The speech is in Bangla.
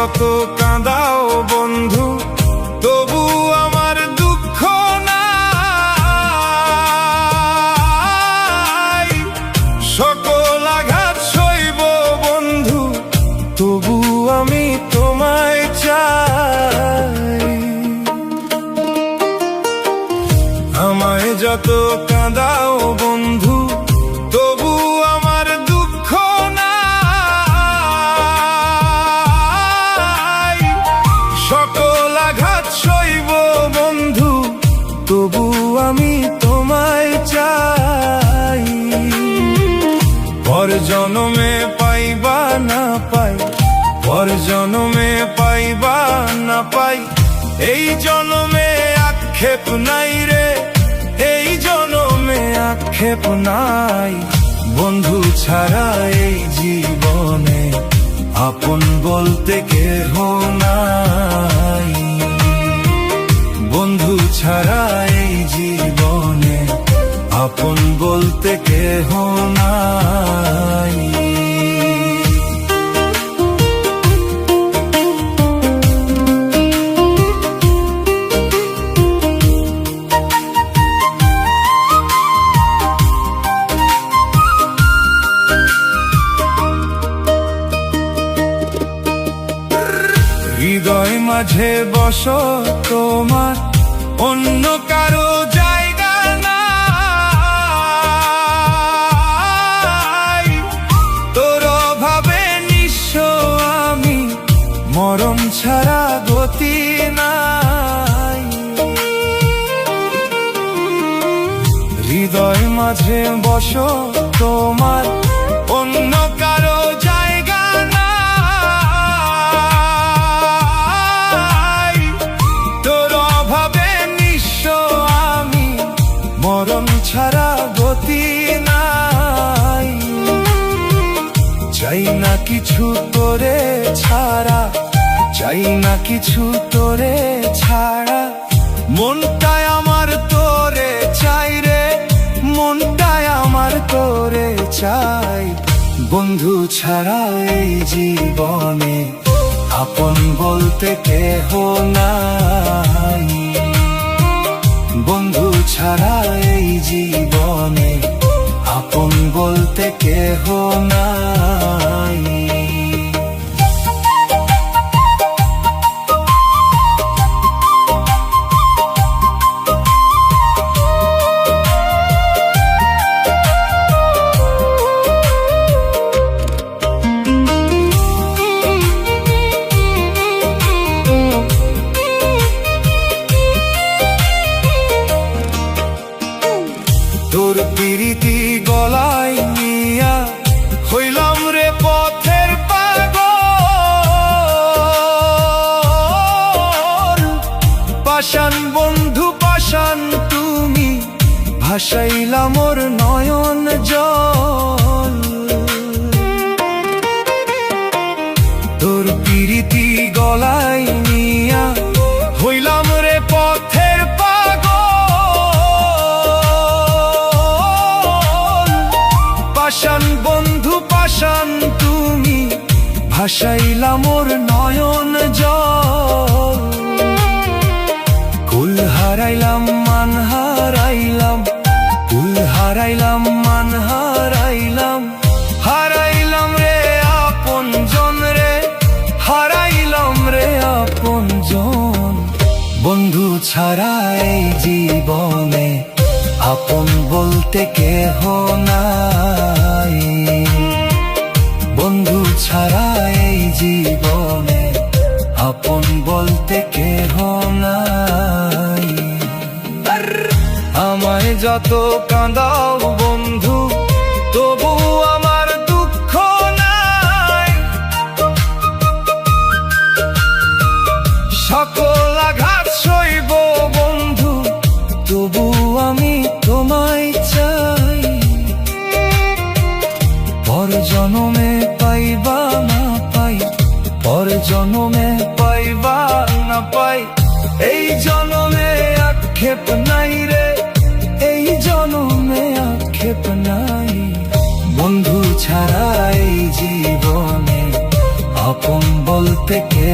যত কাঁদাও বন্ধু তবু আমার দুঃখ নাই। সকল আঘাত সইব বন্ধু তবু আমি তোমায় চাই। আমায় যত কাঁদাও বন্ধু তবু আমার দুঃখ নাই। সকল আঘাত সইব বন্ধু তবু আমি তোমায় চাই। পর জনমে পাইবা না পাই, পর জনমে পাইবা না পাই, এই জনমে আক্ষেপ নাই রে, এই জনমে আক্ষেপ নাই। বন্ধু ছাড়া এই জীবনে আপন বলতে কেহ নাই। বন্ধু ছাড়া এই জীবনে আপন বলতে কেহ নাই। হৃদয় মাঝে বস তোমার অন্য কারো জায়গা নাই। তোর অভাবে নিঃস্ব আমি, মরণ ছাড়া গতি নাই। হৃদয় মাঝে বস তোমার অন্য কারো জায়গা নাই। তোর অভাবে নিঃস্ব আমি, মরণ ছাড়া গতি নাই। চাই না কিছু তোরে ছাড়া, চাই না কিছু তোরে ছাড়া, মনটায় আমার তোরে চাই রে, মনটায় আমার তোরে চাই। বন্ধু ছাড়া এই জীবনে আপন বলতে কেহ নাই। বন্ধু ছাড়া এই জীবনে আপন বলতে কেহ নাই। তোর পিরিতি গলায় নিয়া হইলাম রে পথের পাগল। পাষাণ বন্ধু পাষাণ তুমি, ভাসাইলা মোর নয়ন জল। তোর পিরিতি গলায় নিয়া হইলাম রে পথের পাষাণ বন্ধু পাষাণ তুমি, ভাসাইলা মোর নয়ন জল। কুল হারাইলাম মান হারাইলাম, কুল হারাইলাম মান হারাইলাম, হারাইলাম রে আপন জন রে, হারাইলাম রে আপন জন। বন্ধু ছাড়া এই জীবনে আপন বলতে কেহ নাই। বন্ধু ছাড়া এই জীবনে আপন বলতে কেহ নাই। আমায় যত কাঁদাও বন্ধু তবু আমার দুঃখ নাই। সকল আঘাত সইব বন্ধু তবু আমি তোমায় চাই। পর জনমে পাইবা না পাই, পর জনমে পাইবা না পাই, এই জনমে আক্ষেপ নাই রে, এই জনমে আক্ষেপ নাই। বন্ধু ছাড়া এই জীবনে আপন বলতে থেকে